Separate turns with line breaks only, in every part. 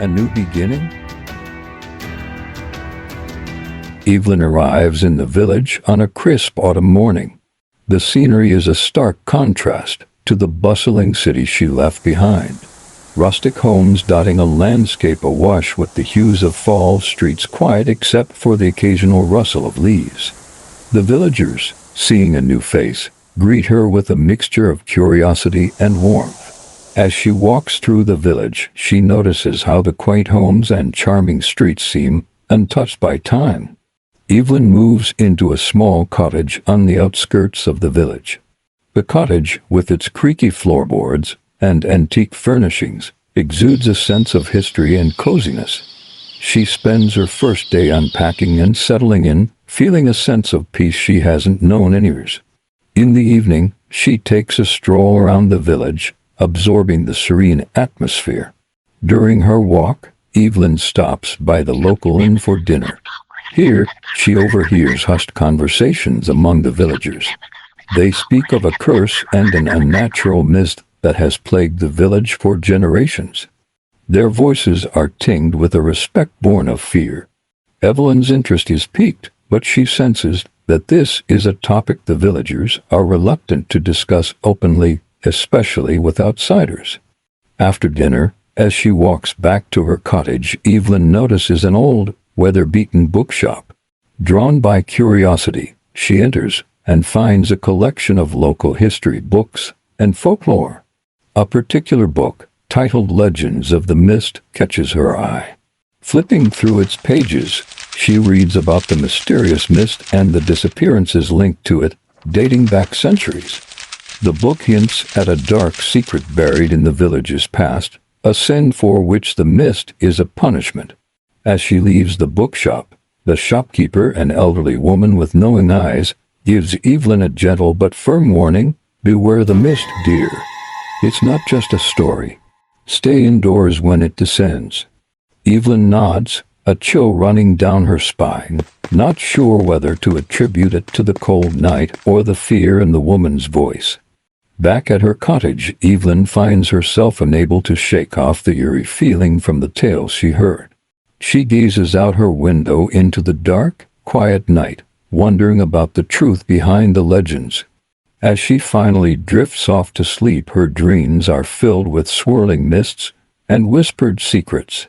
A new beginning? Evelyn arrives in the village on a crisp autumn morning. The scenery is a stark contrast to the bustling city she left behind. Rustic homes dotting a landscape awash with the hues of fall, streets quiet except for the occasional rustle of leaves. The villagers, seeing a new face, greet her with a mixture of curiosity and warmth. As she walks through the village, she notices how the quaint homes and charming streets seem untouched by time. Evelyn moves into a small cottage on the outskirts of the village. The cottage, with its creaky floorboards and antique furnishings, exudes a sense of history and coziness. She spends her first day unpacking and settling in, feeling a sense of peace she hasn't known in years. In the evening, she takes a stroll around the village, absorbing the serene atmosphere. During her walk, Evelyn stops by the local inn for dinner. Here, she overhears hushed conversations among the villagers. They speak of a curse and an unnatural mist that has plagued the village for generations. Their voices are tinged with a respect born of fear. Evelyn's interest is piqued, but she senses that this is a topic the villagers are reluctant to discuss openly, especially with outsiders. After dinner, as she walks back to her cottage, Evelyn notices an old, weather-beaten bookshop. Drawn by curiosity, she enters and finds a collection of local history books and folklore. A particular book, titled Legends of the Mist, catches her eye. Flipping through its pages, she reads about the mysterious mist and the disappearances linked to it, dating back centuries. The book hints at a dark secret buried in the village's past, a sin for which the mist is a punishment. As she leaves the bookshop, the shopkeeper, an elderly woman with knowing eyes, gives Evelyn a gentle but firm warning: beware the mist, dear. It's not just a story. Stay indoors when it descends. Evelyn nods, a chill running down her spine, not sure whether to attribute it to the cold night or the fear in the woman's voice. Back at her cottage, Evelyn finds herself unable to shake off the eerie feeling from the tales she heard. She gazes out her window into the dark, quiet night, wondering about the truth behind the legends. As she finally drifts off to sleep, her dreams are filled with swirling mists and whispered secrets,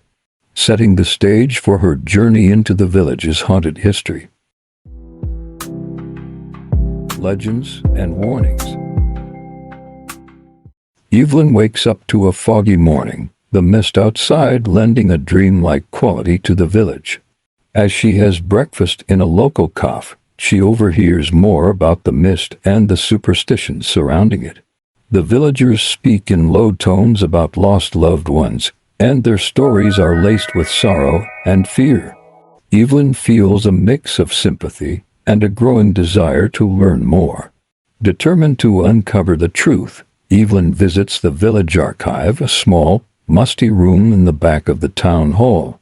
setting the stage for her journey into the village's haunted history. Legends and warnings. Evelyn wakes up to a foggy morning, the mist outside lending a dreamlike quality to the village. As she has breakfast in a local cafe, she overhears more about the mist and the superstitions surrounding it. The villagers speak in low tones about lost loved ones, and their stories are laced with sorrow and fear. Evelyn feels a mix of sympathy and a growing desire to learn more. Determined to uncover the truth, Evelyn visits the village archive, a small, musty room in the back of the town hall.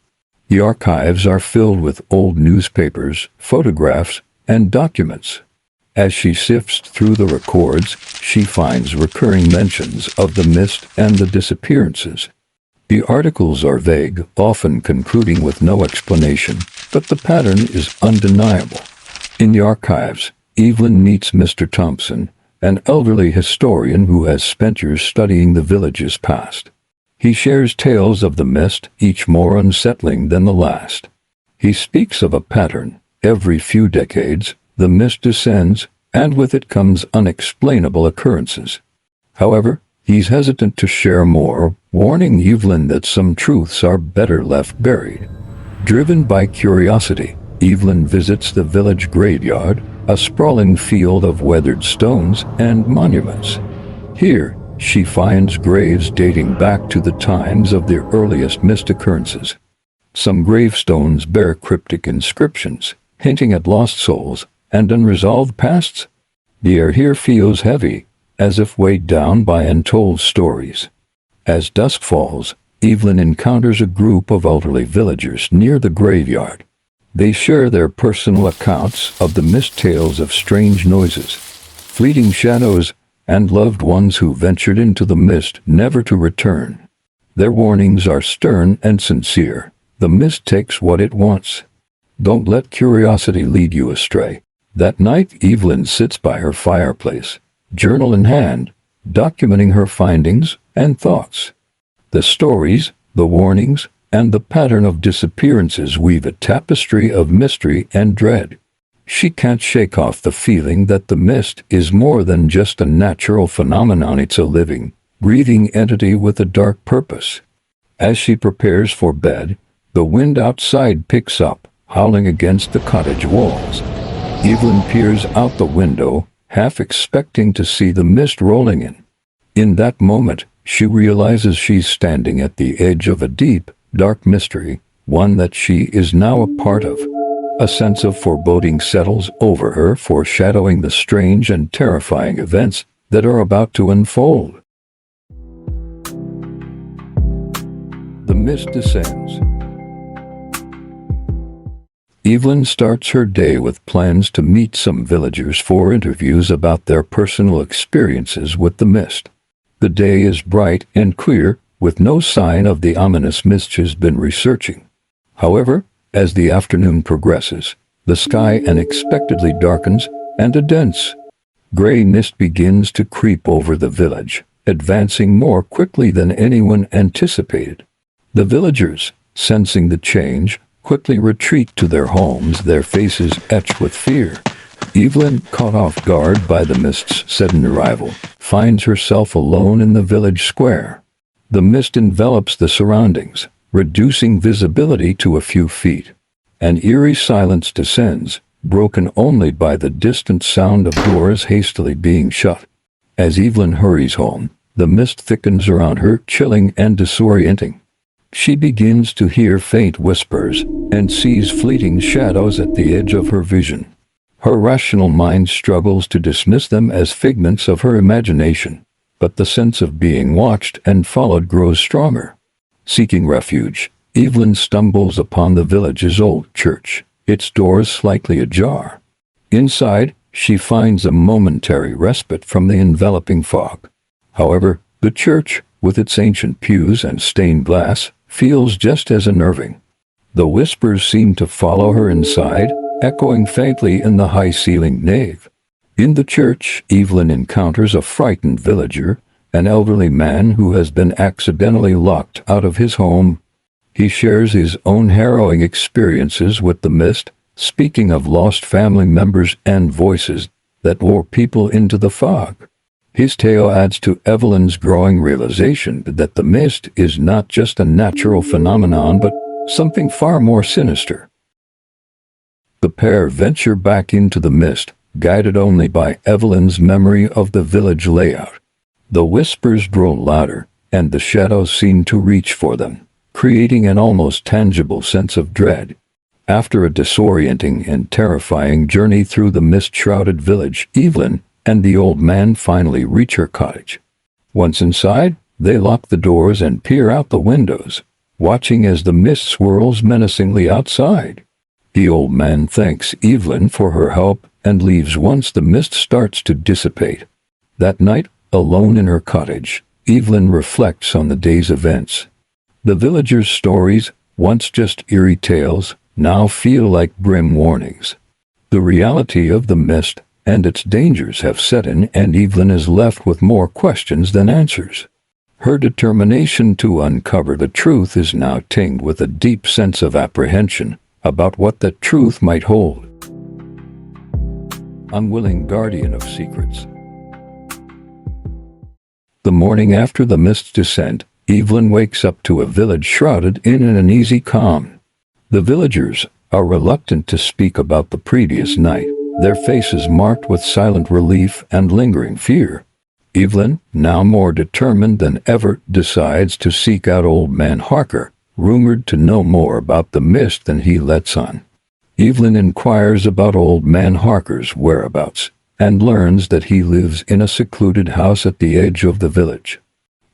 The archives are filled with old newspapers, photographs, and documents. As she sifts through the records, she finds recurring mentions of the mist and the disappearances. The articles are vague, often concluding with no explanation, but the pattern is undeniable. In the archives, Evelyn meets Mr. Thompson, an elderly historian who has spent years studying the village's past. He shares tales of the mist, each more unsettling than the last. He speaks of a pattern. Every few decades, the mist descends, and with it comes unexplainable occurrences. However, he's hesitant to share more, warning Evelyn that some truths are better left buried. Driven by curiosity, Evelyn visits the village graveyard, a sprawling field of weathered stones and monuments. Here, she finds graves dating back to the times of the earliest mist occurrences. Some gravestones bear cryptic inscriptions, hinting at lost souls and unresolved pasts. The air here feels heavy, as if weighed down by untold stories. As dusk falls, Evelyn encounters a group of elderly villagers near the graveyard. They share their personal accounts of the mist, tales of strange noises, fleeting shadows, and loved ones who ventured into the mist never to return. Their warnings are stern and sincere. The mist takes what it wants. Don't let curiosity lead you astray. That night, Evelyn sits by her fireplace, journal in hand, documenting her findings and thoughts. The stories, the warnings, and the pattern of disappearances weave a tapestry of mystery and dread. She can't shake off the feeling that the mist is more than just a natural phenomenon. It's a living, breathing entity with a dark purpose. As she prepares for bed, the wind outside picks up, howling against the cottage walls. Evelyn peers out the window, half expecting to see the mist rolling in. In that moment, she realizes she's standing at the edge of a deep, dark mystery, one that she is now a part of. A sense of foreboding settles over her, foreshadowing the strange and terrifying events that are about to unfold. The mist descends. Evelyn starts her day with plans to meet some villagers for interviews about their personal experiences with the mist. The day is bright and clear, with no sign of the ominous mist she's been researching. However, as the afternoon progresses, the sky unexpectedly darkens, and a dense, gray mist begins to creep over the village, advancing more quickly than anyone anticipated. The villagers, sensing the change, quickly retreat to their homes, their faces etched with fear. Evelyn, caught off guard by the mist's sudden arrival, finds herself alone in the village square. The mist envelops the surroundings, reducing visibility to a few feet. An eerie silence descends, broken only by the distant sound of doors hastily being shut. As Evelyn hurries home, the mist thickens around her, chilling and disorienting. She begins to hear faint whispers and sees fleeting shadows at the edge of her vision. Her rational mind struggles to dismiss them as figments of her imagination, but the sense of being watched and followed grows stronger. Seeking refuge, Evelyn stumbles upon the village's old church, its doors slightly ajar. Inside, she finds a momentary respite from the enveloping fog. However, the church, with its ancient pews and stained glass, feels just as unnerving. The whispers seem to follow her inside, echoing faintly in the high-ceilinged nave. In the church, Evelyn encounters a frightened villager, an elderly man who has been accidentally locked out of his home. He shares his own harrowing experiences with the mist, speaking of lost family members and voices that lure people into the fog. His tale adds to Evelyn's growing realization that the mist is not just a natural phenomenon but something far more sinister. The pair venture back into the mist, guided only by Evelyn's memory of the village layout. The whispers grow louder, and the shadows seem to reach for them, creating an almost tangible sense of dread. After a disorienting and terrifying journey through the mist-shrouded village, Evelyn and the old man finally reach her cottage. Once inside, they lock the doors and peer out the windows, watching as the mist swirls menacingly outside. The old man thanks Evelyn for her help and leaves once the mist starts to dissipate. That night, alone in her cottage, Evelyn reflects on the day's events. The villagers' stories, once just eerie tales, now feel like grim warnings. The reality of the mist and its dangers have set in, and Evelyn is left with more questions than answers. Her determination to uncover the truth is now tinged with a deep sense of apprehension about what that truth might hold. Unwilling guardian of secrets. The morning after the mist's descent, Evelyn wakes up to a village shrouded in an uneasy calm. The villagers are reluctant to speak about the previous night, their faces marked with silent relief and lingering fear. Evelyn, now more determined than ever, decides to seek out old man Harker, rumored to know more about the mist than he lets on. Evelyn inquires about old man Harker's whereabouts, and learns that he lives in a secluded house at the edge of the village.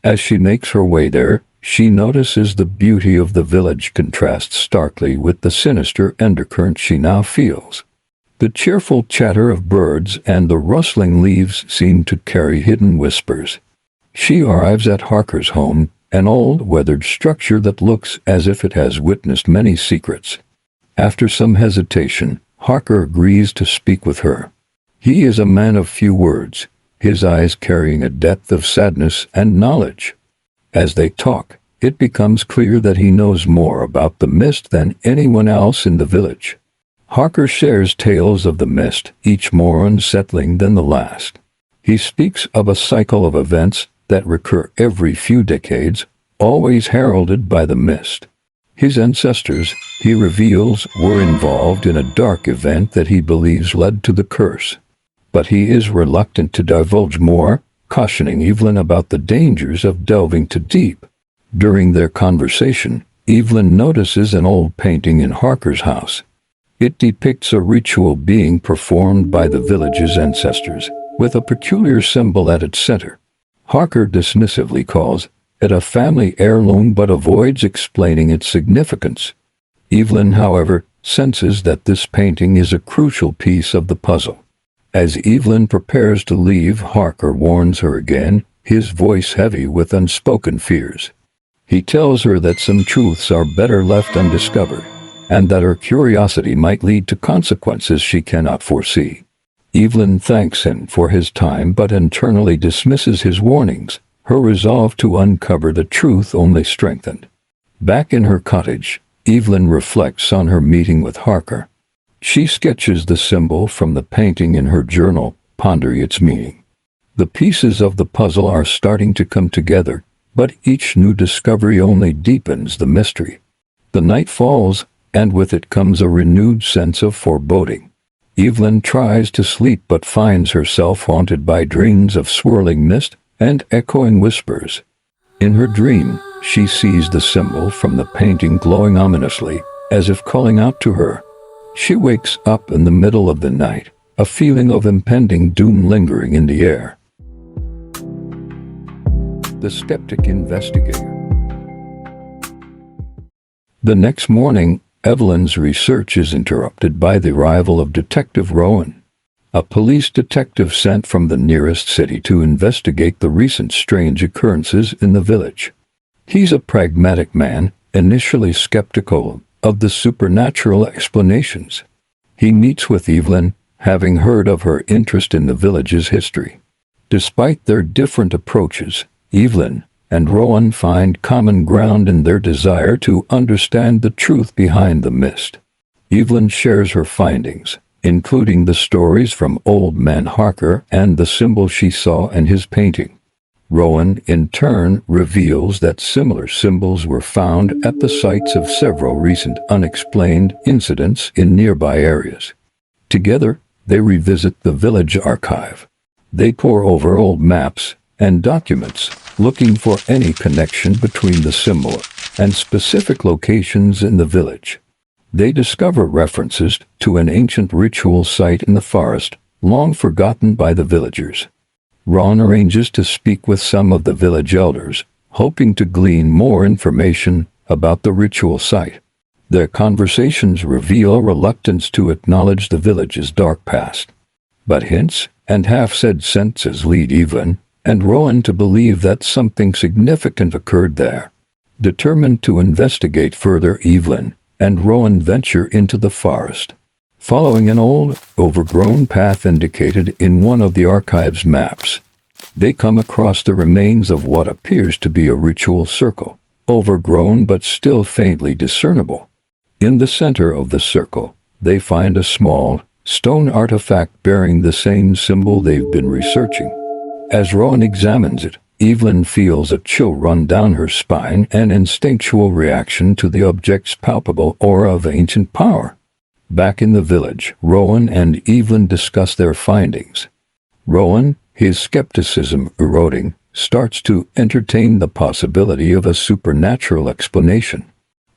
As she makes her way there, she notices the beauty of the village contrasts starkly with the sinister undercurrent she now feels. The cheerful chatter of birds and the rustling leaves seem to carry hidden whispers. She arrives at Harker's home, an old, weathered structure that looks as if it has witnessed many secrets. After some hesitation, Harker agrees to speak with her. He is a man of few words, his eyes carrying a depth of sadness and knowledge. As they talk, it becomes clear that he knows more about the mist than anyone else in the village. Harker shares tales of the mist, each more unsettling than the last. He speaks of a cycle of events that recur every few decades, always heralded by the mist. His ancestors, he reveals, were involved in a dark event that he believes led to the curse. But he is reluctant to divulge more, cautioning Evelyn about the dangers of delving too deep. During their conversation, Evelyn notices an old painting in Harker's house. It depicts a ritual being performed by the village's ancestors, with a peculiar symbol at its center. Harker dismissively calls it a family heirloom but avoids explaining its significance. Evelyn, however, senses that this painting is a crucial piece of the puzzle. As Evelyn prepares to leave, Harker warns her again, his voice heavy with unspoken fears. He tells her that some truths are better left undiscovered, and that her curiosity might lead to consequences she cannot foresee. Evelyn thanks him for his time but internally dismisses his warnings, her resolve to uncover the truth only strengthened. Back in her cottage, Evelyn reflects on her meeting with Harker. She sketches the symbol from the painting in her journal, pondering its meaning. The pieces of the puzzle are starting to come together, but each new discovery only deepens the mystery. The night falls, and with it comes a renewed sense of foreboding. Evelyn tries to sleep but finds herself haunted by dreams of swirling mist and echoing whispers. In her dream, she sees the symbol from the painting glowing ominously, as if calling out to her. She wakes up in the middle of the night, a feeling of impending doom lingering in the air. The skeptic investigator. The next morning, Evelyn's research is interrupted by the arrival of Detective Rowan, a police detective sent from the nearest city to investigate the recent strange occurrences in the village. He's a pragmatic man, initially skeptical of the supernatural explanations. He meets with Evelyn, having heard of her interest in the village's history. Despite their different approaches, Evelyn and Rowan find common ground in their desire to understand the truth behind the mist. Evelyn shares her findings, including the stories from Old Man Harker and the symbol she saw in his painting. Rowan, in turn, reveals that similar symbols were found at the sites of several recent unexplained incidents in nearby areas. Together, they revisit the village archive. They pore over old maps and documents, looking for any connection between the symbol and specific locations in the village. They discover references to an ancient ritual site in the forest, long forgotten by the villagers. Ron arranges to speak with some of the village elders, hoping to glean more information about the ritual site. Their conversations reveal a reluctance to acknowledge the village's dark past. But hints and half-said sentences lead Evelyn and Rowan to believe that something significant occurred there. Determined to investigate further, Evelyn and Rowan venture into the forest. Following an old, overgrown path indicated in one of the archive's maps, they come across the remains of what appears to be a ritual circle, overgrown but still faintly discernible. In the center of the circle, they find a small, stone artifact bearing the same symbol they've been researching. As Rowan examines it, Evelyn feels a chill run down her spine, an instinctual reaction to the object's palpable aura of ancient power. Back in the village, Rowan and Evelyn discuss their findings. Rowan, his skepticism eroding, starts to entertain the possibility of a supernatural explanation.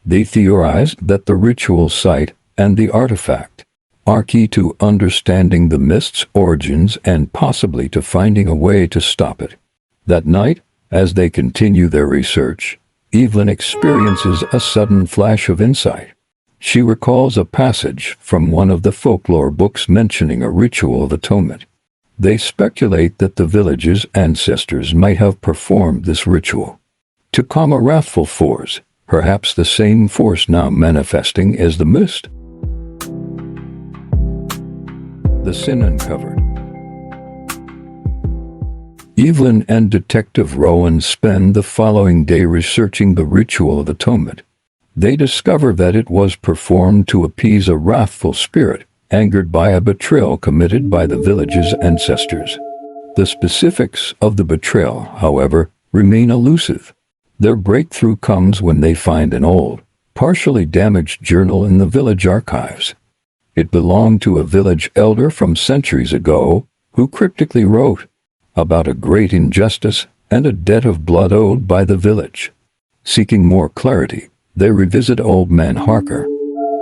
They theorize that the ritual site and the artifact are key to understanding the mist's origins and possibly to finding a way to stop it. That night, as they continue their research, Evelyn experiences a sudden flash of insight. She recalls a passage from one of the folklore books mentioning a ritual of atonement. They speculate that the village's ancestors might have performed this ritual. to calm a wrathful force, perhaps the same force now manifesting as the mist. The sin uncovered. Evelyn and Detective Rowan spend the following day researching the ritual of atonement. They discover that it was performed to appease a wrathful spirit, angered by a betrayal committed by the village's ancestors. The specifics of the betrayal, however, remain elusive. Their breakthrough comes when they find an old, partially damaged journal in the village archives. It belonged to a village elder from centuries ago, who cryptically wrote about a great injustice and a debt of blood owed by the village. Seeking more clarity, they revisit Old Man Harker.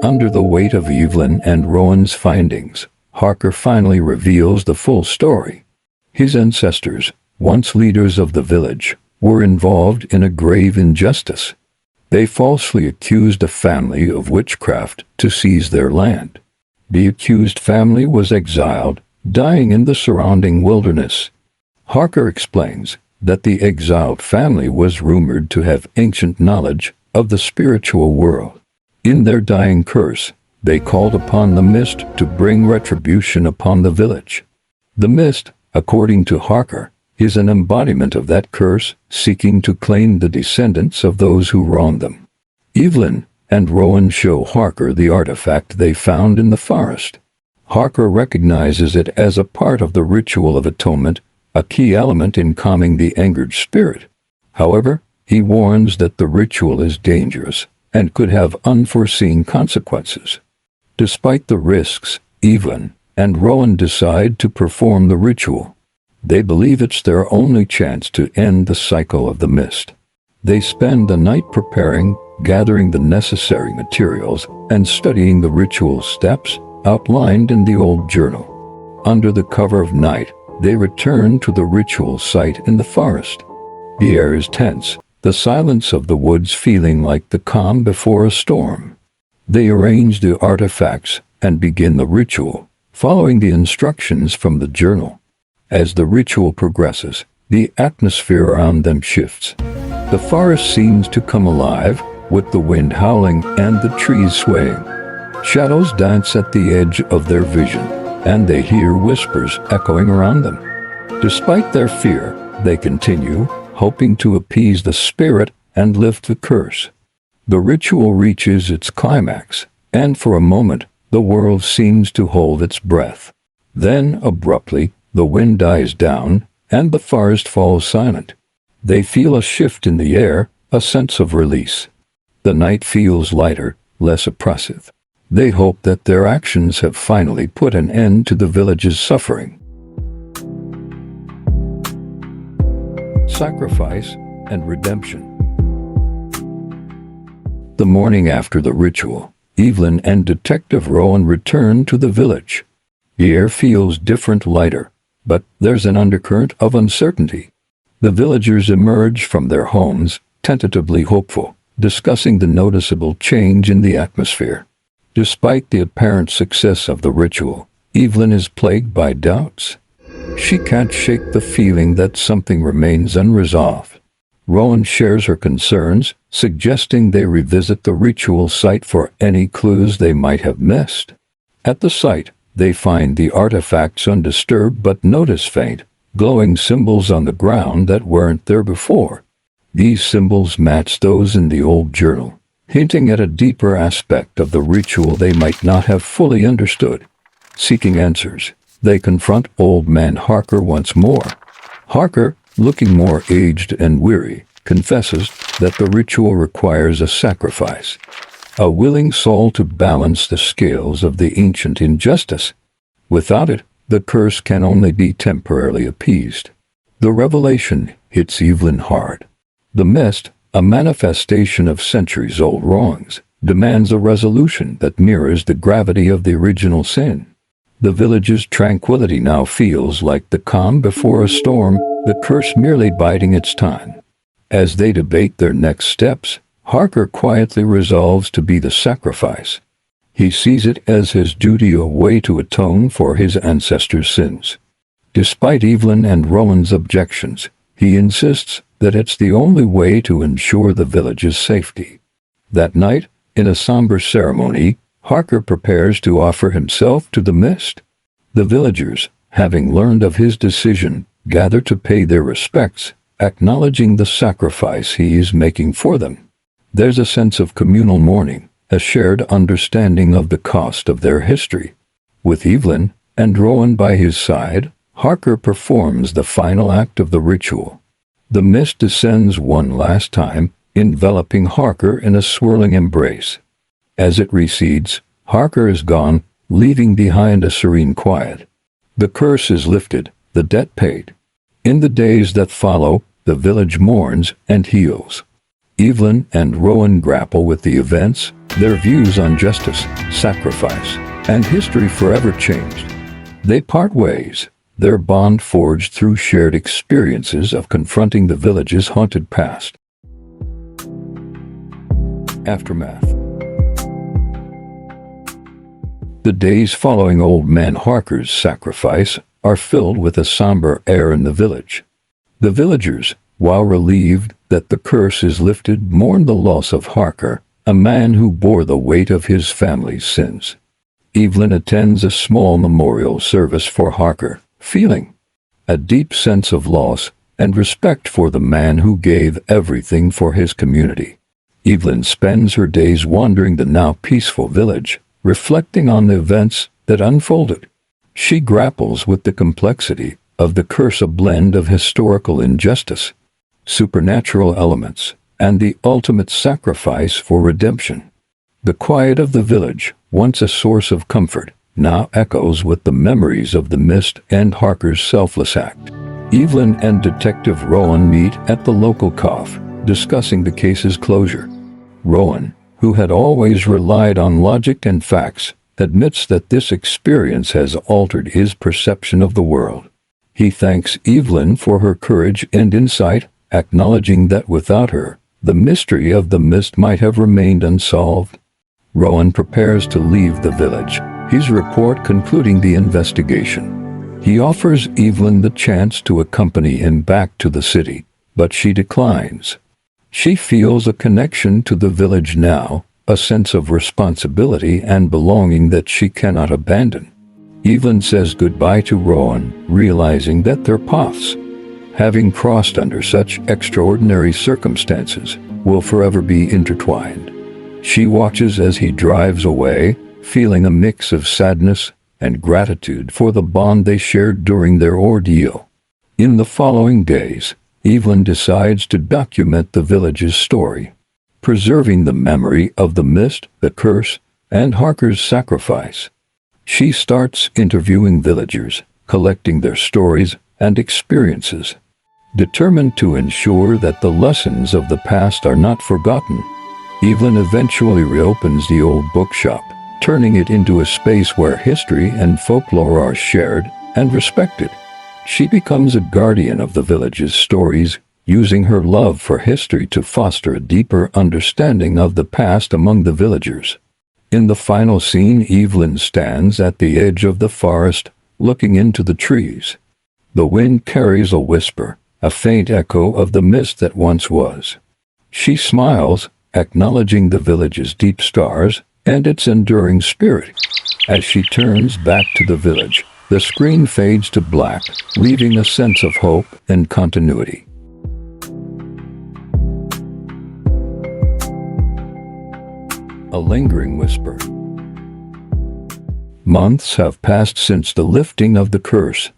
Under the weight of Evelyn and Rowan's findings, Harker finally reveals the full story. His ancestors, once leaders of the village, were involved in a grave injustice. They falsely accused a family of witchcraft to seize their land. The accused family was exiled, dying in the surrounding wilderness. Harker explains that the exiled family was rumored to have ancient knowledge of the spiritual world. In their dying curse, they called upon the mist to bring retribution upon the village. The mist, according to Harker, is an embodiment of that curse, seeking to claim the descendants of those who wronged them. Evelyn and Rowan show Harker the artifact they found in the forest. Harker recognizes it as a part of the ritual of atonement, a key element in calming the angered spirit. However, he warns that the ritual is dangerous and could have unforeseen consequences. Despite the risks, Evelyn and Rowan decide to perform the ritual. They believe it's their only chance to end the cycle of the mist. They spend the night preparing, gathering the necessary materials, and studying the ritual steps outlined in the old journal. Under the cover of night, they return to the ritual site in the forest. The air is tense, the silence of the woods feeling like the calm before a storm. They arrange the artifacts and begin the ritual, following the instructions from the journal. As the ritual progresses, the atmosphere around them shifts. The forest seems to come alive, with the wind howling and the trees swaying. Shadows dance at the edge of their vision, and they hear whispers echoing around them. Despite their fear, they continue, hoping to appease the spirit and lift the curse. The ritual reaches its climax, and for a moment, the world seems to hold its breath. Then, abruptly, the wind dies down, and the forest falls silent. They feel a shift in the air, a sense of release. The night feels lighter, less oppressive. They hope that their actions have finally put an end to the village's suffering. Sacrifice and redemption. The morning after the ritual, Evelyn and Detective Rowan return to the village. The air feels different, lighter, but there's an undercurrent of uncertainty. The villagers emerge from their homes, tentatively hopeful, discussing the noticeable change in the atmosphere. Despite the apparent success of the ritual, Evelyn is plagued by doubts. She can't shake the feeling that something remains unresolved. Rowan shares her concerns, suggesting they revisit the ritual site for any clues they might have missed. At the site, they find the artifacts undisturbed but notice faint, glowing symbols on the ground that weren't there before. These symbols match those in the old journal, hinting at a deeper aspect of the ritual they might not have fully understood. Seeking answers, they confront Old Man Harker once more. Harker, looking more aged and weary, confesses that the ritual requires a sacrifice, a willing soul to balance the scales of the ancient injustice. Without it, the curse can only be temporarily appeased. The revelation hits Evelyn hard. The mist, a manifestation of centuries-old wrongs, demands a resolution that mirrors the gravity of the original sin. The village's tranquility now feels like the calm before a storm, the curse merely biding its time. As they debate their next steps, Harker quietly resolves to be the sacrifice. He sees it as his duty, a way to atone for his ancestors' sins. Despite Evelyn and Rowan's objections, he insists that it's the only way to ensure the village's safety. That night, in a somber ceremony, Harker prepares to offer himself to the mist. The villagers, having learned of his decision, gather to pay their respects, acknowledging the sacrifice he is making for them. There's a sense of communal mourning, a shared understanding of the cost of their history. With Evelyn and Rowan by his side, Harker performs the final act of the ritual. The mist descends one last time, enveloping Harker in a swirling embrace. As it recedes, Harker is gone, leaving behind a serene quiet. The curse is lifted, the debt paid. In the days that follow, the village mourns and heals. Evelyn and Rowan grapple with the events, their views on justice, sacrifice, and history forever changed. They part ways, their bond forged through shared experiences of confronting the village's haunted past. Aftermath. The days following Old Man Harker's sacrifice are filled with a somber air in the village. The villagers, while relieved that the curse is lifted, mourn the loss of Harker, a man who bore the weight of his family's sins. Evelyn attends a small memorial service for Harker, feeling a deep sense of loss and respect for the man who gave everything for his community. Evelyn spends her days wandering the now peaceful village, reflecting on the events that unfolded. She grapples with the complexity of the curse, a blend of historical injustice, supernatural elements, and the ultimate sacrifice for redemption. The quiet of the village, once a source of comfort, now echoes with the memories of the mist and Harker's selfless act. Evelyn and Detective Rowan meet at the local cough, discussing the case's closure. Rowan, who had always relied on logic and facts, admits that this experience has altered his perception of the world. He thanks Evelyn for her courage and insight, acknowledging that without her, the mystery of the mist might have remained unsolved. Rowan prepares to leave the village, his report concluding the investigation. He offers Evelyn the chance to accompany him back to the city, but she declines. She feels a connection to the village now, a sense of responsibility and belonging that she cannot abandon. Evelyn says goodbye to Rowan, realizing that their paths, having crossed under such extraordinary circumstances, will forever be intertwined. She watches as he drives away, feeling a mix of sadness and gratitude for the bond they shared during their ordeal. In the following days, Evelyn decides to document the village's story, preserving the memory of the mist, the curse, and Harker's sacrifice. She starts interviewing villagers, collecting their stories and experiences. Determined to ensure that the lessons of the past are not forgotten, Evelyn eventually reopens the old bookshop, turning it into a space where history and folklore are shared and respected. She becomes a guardian of the village's stories, using her love for history to foster a deeper understanding of the past among the villagers. In the final scene, Evelyn stands at the edge of the forest, looking into the trees. The wind carries a whisper, a faint echo of the mist that once was. She smiles, acknowledging the village's deep scars and its enduring spirit. As she turns back to the village, the screen fades to black, leaving a sense of hope and continuity. A lingering whisper. Months have passed since the lifting of the curse.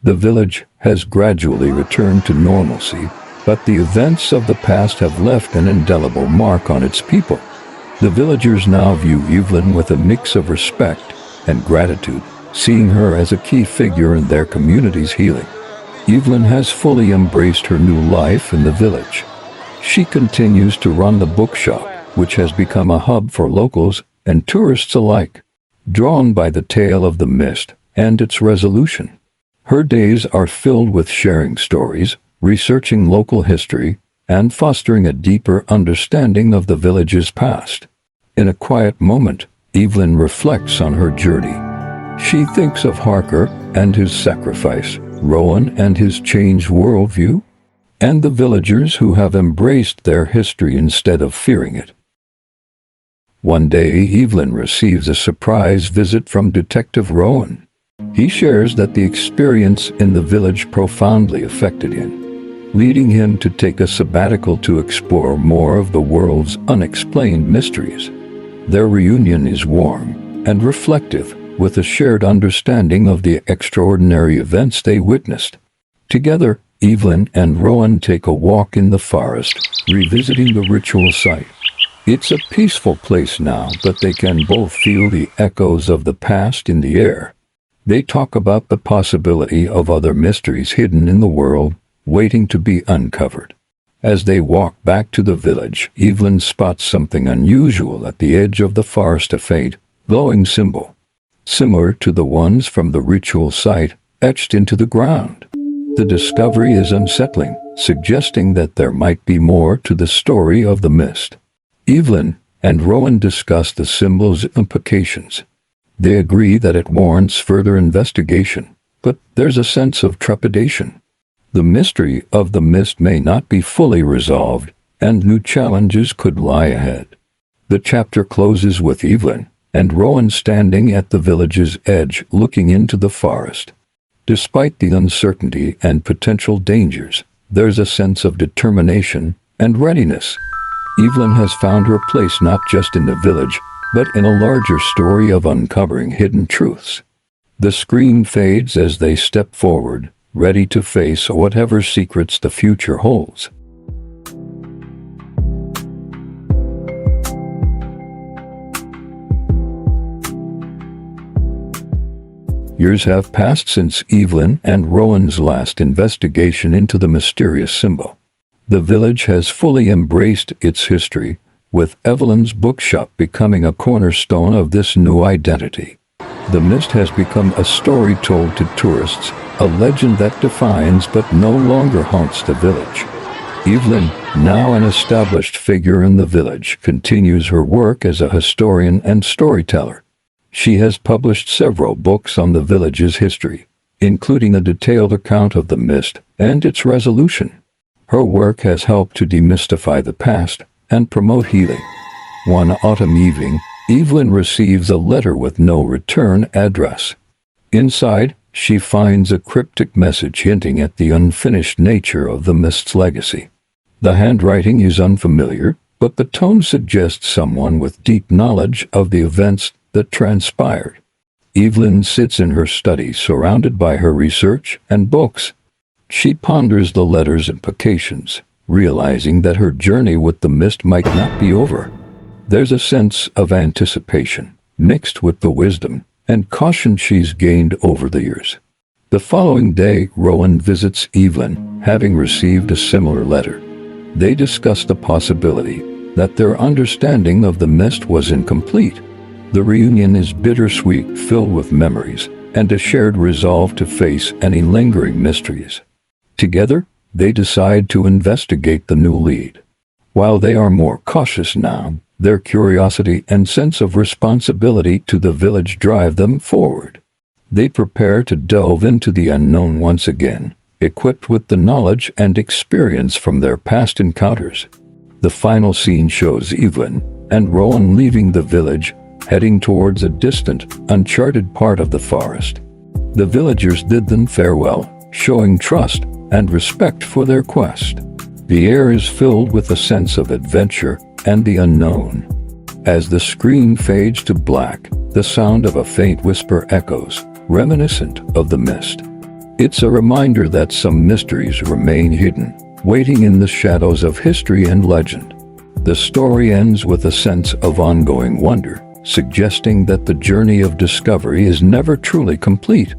The village has gradually returned to normalcy, but the events of the past have left an indelible mark on its people. The villagers now view Evelyn with a mix of respect and gratitude, seeing her as a key figure in their community's healing. Evelyn has fully embraced her new life in the village. She continues to run the bookshop, which has become a hub for locals and tourists alike, drawn by the tale of the mist and its resolution. Her days are filled with sharing stories, researching local history, and fostering a deeper understanding of the village's past. In a quiet moment, Evelyn reflects on her journey. She thinks of Harker and his sacrifice, Rowan and his changed worldview, and the villagers who have embraced their history instead of fearing it. One day, Evelyn receives a surprise visit from Detective Rowan. He shares that the experience in the village profoundly affected him, leading him to take a sabbatical to explore more of the world's unexplained mysteries. Their reunion is warm and reflective, with a shared understanding of the extraordinary events they witnessed. Together, Evelyn and Rowan take a walk in the forest, revisiting the ritual site. It's a peaceful place now, but they can both feel the echoes of the past in the air. They talk about the possibility of other mysteries hidden in the world, waiting to be uncovered. As they walk back to the village, Evelyn spots something unusual at the edge of the forest, a faint, glowing symbol, similar to the ones from the ritual site, etched into the ground. The discovery is unsettling, suggesting that there might be more to the story of the mist. Evelyn and Rowan discuss the symbol's implications. They agree that it warrants further investigation, but there's a sense of trepidation. The mystery of the mist may not be fully resolved, and new challenges could lie ahead. The chapter closes with Evelyn and Rowan standing at the village's edge, looking into the forest. Despite the uncertainty and potential dangers, there's a sense of determination and readiness. Evelyn has found her place not just in the village, but in a larger story of uncovering hidden truths. The screen fades as they step forward, ready to face whatever secrets the future holds. Years have passed since Evelyn and Rowan's last investigation into the mysterious symbol. The village has fully embraced its history, with Evelyn's bookshop becoming a cornerstone of this new identity. The mist has become a story told to tourists, a legend that defines but no longer haunts the village. Evelyn, now an established figure in the village, continues her work as a historian and storyteller. She has published several books on the village's history, including a detailed account of the mist and its resolution. Her work has helped to demystify the past and promote healing. One autumn evening, Evelyn receives a letter with no return address. Inside, she finds a cryptic message hinting at the unfinished nature of the mist's legacy. The handwriting is unfamiliar, but the tone suggests someone with deep knowledge of the events that transpired. Evelyn sits in her study, surrounded by her research and books. She ponders the letter's implications, realizing that her journey with the mist might not be over. There's a sense of anticipation, mixed with the wisdom and caution she's gained over the years. The following day, Rowan visits Evelyn, having received a similar letter. They discuss the possibility that their understanding of the mist was incomplete. The reunion is bittersweet, filled with memories and a shared resolve to face any lingering mysteries. Together, they decide to investigate the new lead. While they are more cautious now, their curiosity and sense of responsibility to the village drive them forward. They prepare to delve into the unknown once again, equipped with the knowledge and experience from their past encounters. The final scene shows Evelyn and Rowan leaving the village, heading towards a distant, uncharted part of the forest. The villagers bid them farewell, showing trust and respect for their quest. The air is filled with a sense of adventure and the unknown. As the screen fades to black, the sound of a faint whisper echoes, reminiscent of the mist. It's a reminder that some mysteries remain hidden, waiting in the shadows of history and legend. The story ends with a sense of ongoing wonder, suggesting that the journey of discovery is never truly complete.